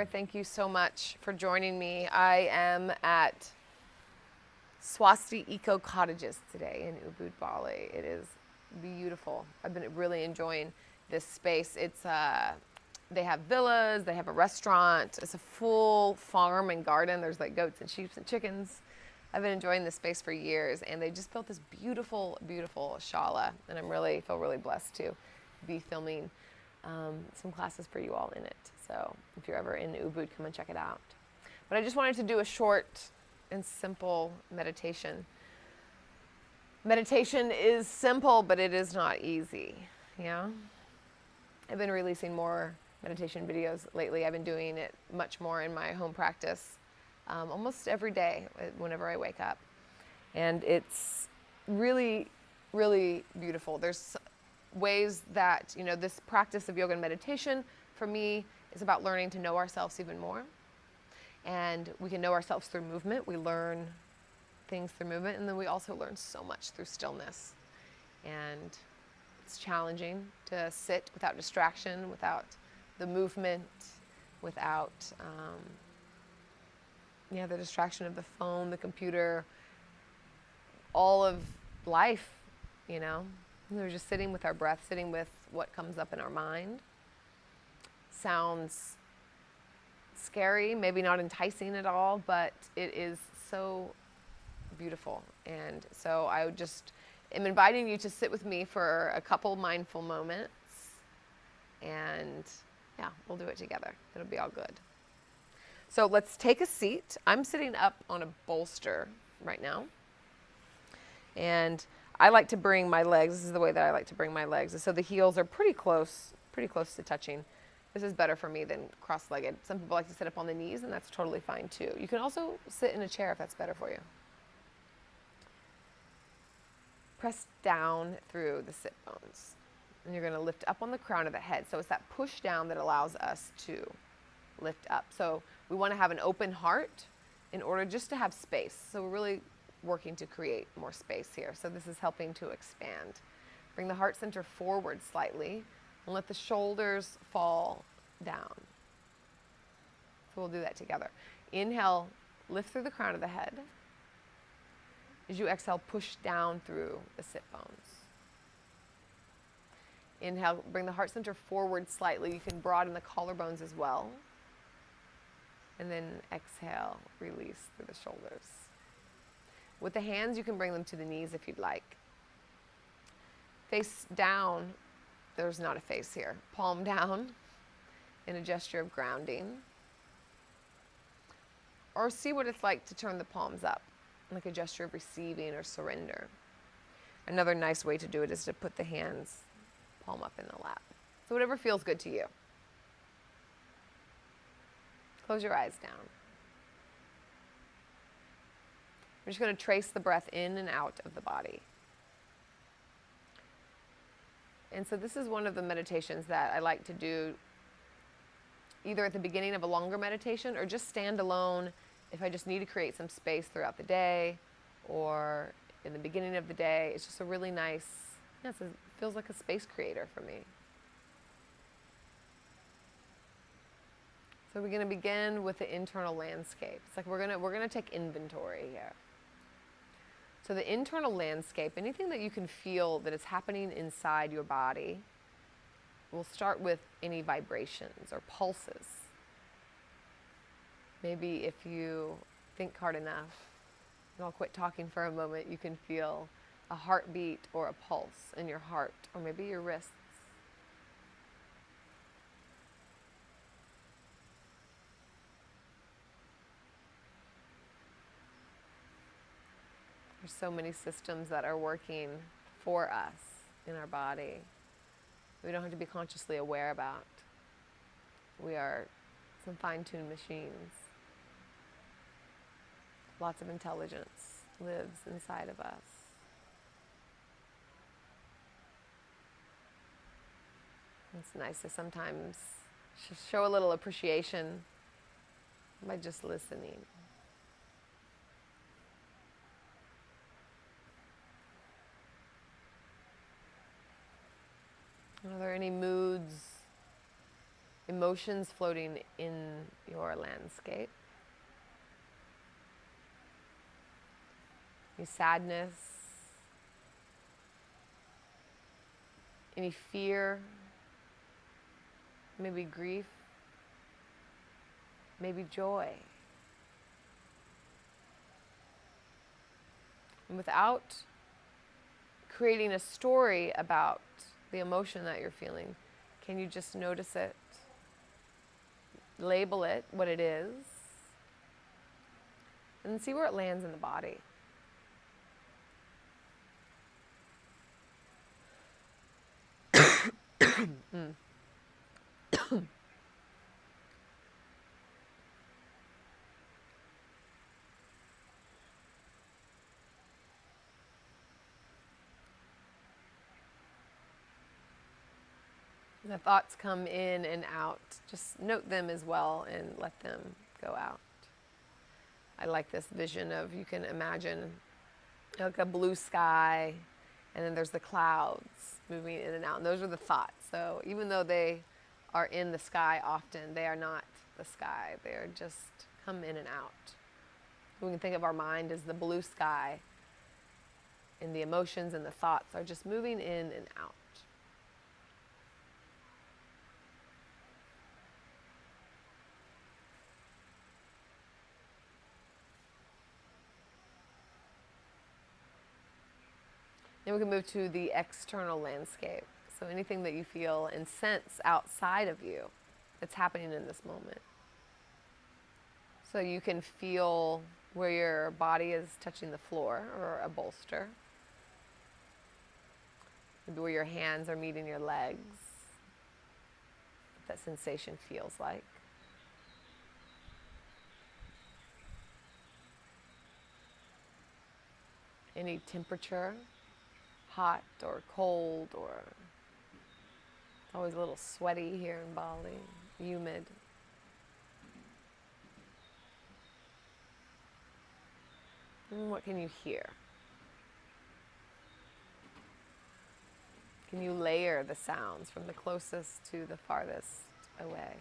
there. Thank you so much for joining me. I am at Swasti Eco Cottages today in Ubud, Bali. It is beautiful. I've been really enjoying this space. They have villas, they have a restaurant. It's a full farm and garden. There's like goats and sheep and chickens. I've been enjoying this space for years, and they just built this beautiful, beautiful shala, and feel really blessed to be filming some classes for you all in it. So if you're ever in Ubud, come and check it out. But I just wanted to do a short and simple meditation. Meditation is simple, but it is not easy. Yeah. I've been releasing more meditation videos lately. I've been doing it much more in my home practice, almost every day whenever I wake up. And it's really, really beautiful. There's ways that, this practice of yoga and meditation for me is about learning to know ourselves even more. And we can know ourselves through movement. We learn things through movement, and then we also learn so much through stillness. And it's challenging to sit without distraction, without the movement, without the distraction of the phone, the computer, all of life, We're just sitting with our breath, sitting with what comes up in our mind. Sounds scary, maybe not enticing at all, but it is so beautiful. And so I am inviting you to sit with me for a couple mindful moments, and we'll do it together. It'll be all good. So let's take a seat. I'm sitting up on a bolster right now, and I like to bring my legs. This is the way that I like to bring my legs. So the heels are pretty close to touching. This is better for me than cross-legged. Some people like to sit up on the knees, and that's totally fine too. You can also sit in a chair if that's better for you. Press down through the sit bones. And you're going to lift up on the crown of the head. So it's that push down that allows us to lift up. So we want to have an open heart in order just to have space. So we're really working to create more space here. So this is helping to expand. Bring the heart center forward slightly and let the shoulders fall down. So we'll do that together. Inhale, lift through the crown of the head. As you exhale, push down through the sit bones. Inhale, bring the heart center forward slightly. You can broaden the collarbones as well. And then exhale, release through the shoulders. With the hands, you can bring them to the knees if you'd like. Face down, there's not a face here. Palm down in a gesture of grounding. Or see what it's like to turn the palms up, like a gesture of receiving or surrender. Another nice way to do it is to put the hands palm up in the lap. So whatever feels good to you. Close your eyes down. We're just going to trace the breath in and out of the body. And so this is one of the meditations that I like to do either at the beginning of a longer meditation or just stand alone if I just need to create some space throughout the day or in the beginning of the day. It's just a really nice, it feels like a space creator for me. So we're going to begin with the internal landscape. It's like we're going to take inventory here. So the internal landscape, anything that you can feel that is happening inside your body, we'll start with any vibrations or pulses. Maybe if you think hard enough, and I'll quit talking for a moment, you can feel a heartbeat or a pulse in your heart, or maybe your wrists. There's so many systems that are working for us in our body. We don't have to be consciously aware about. We are some fine-tuned machines. Lots of intelligence lives inside of us. It's nice to sometimes show a little appreciation by just listening. Are there any moods, emotions floating in your landscape. Any sadness, any fear, maybe grief, maybe joy. And without creating a story about the emotion that you're feeling, can you just notice it, label it what it is, and see where it lands in the body? The thoughts come in and out. Just note them as well and let them go out. I like this vision of, you can imagine like a blue sky, and then there's the clouds moving in and out. And those are the thoughts. So even though they are in the sky often, they are not the sky. They are just come in and out. We can think of our mind as the blue sky, and the emotions and the thoughts are just moving in and out. Then we can move to the external landscape. So anything that you feel and sense outside of you that's happening in this moment. So you can feel where your body is touching the floor or a bolster. Maybe where your hands are meeting your legs. What that sensation feels like. Any temperature, hot or cold, or always a little sweaty here in Bali, humid. And what can you hear? Can you layer the sounds from the closest to the farthest away?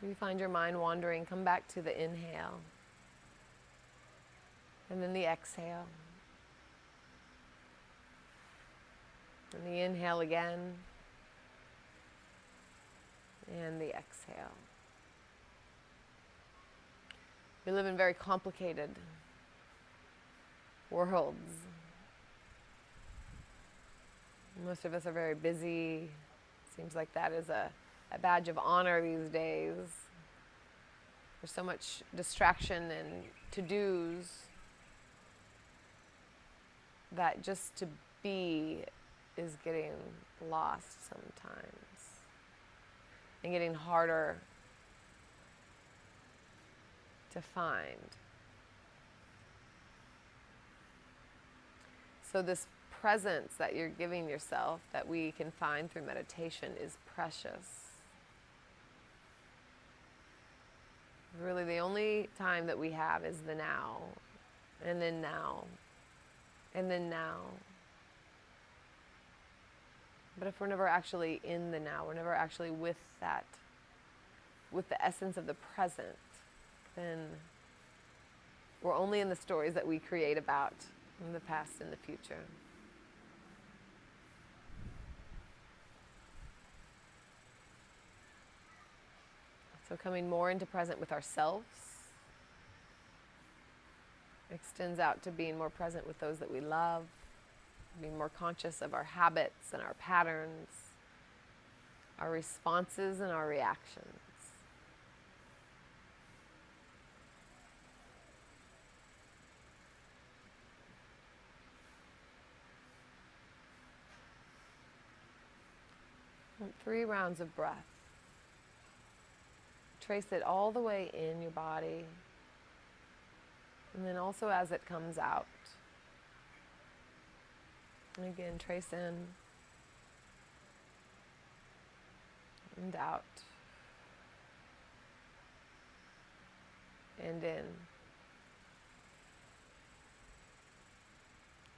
If you find your mind wandering, come back to the inhale. And then the exhale. And the inhale again. And the exhale. We live in very complicated worlds. Most of us are very busy. Seems like that is a badge of honor these days. There's so much distraction and to-dos that just to be is getting lost sometimes and getting harder to find. So this presence that you're giving yourself that we can find through meditation is precious. Really, the only time that we have is the now, and then now, and then now. But if we're never actually in the now, we're never actually with that, with the essence of the present, then we're only in the stories that we create about in the past and the future. So coming more into present with ourselves extends out to being more present with those that we love, being more conscious of our habits and our patterns, our responses and our reactions. And 3 rounds of breath. Trace it all the way in your body. And then also as it comes out. And again, trace in and out. And in.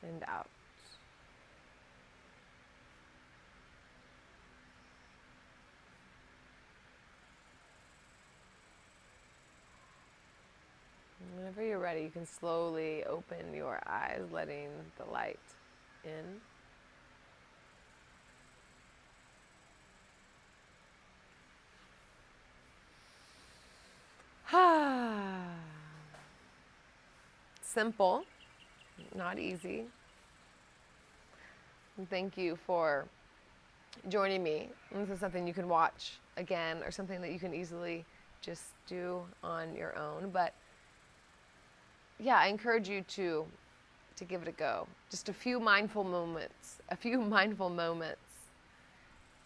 And out. And whenever you're ready, you can slowly open your eyes, letting the light in. Simple, not easy. And thank you for joining me. And this is something you can watch again, or something that you can easily just do on your own. But yeah, I encourage you to give it a go. Just a few mindful moments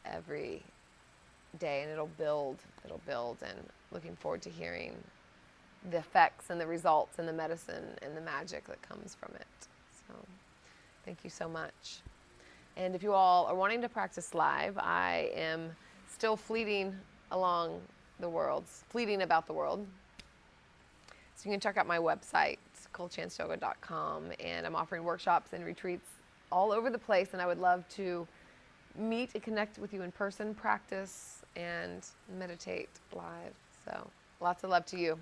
every day, and it'll build, and looking forward to hearing the effects and the results and the medicine and the magic that comes from it. So thank you so much. And if you all are wanting to practice live, I am still fleeting about the world. So you can check out my website, colechanceyoga.com, and I'm offering workshops and retreats all over the place, and I would love to meet and connect with you in person, practice, and meditate live. So lots of love to you.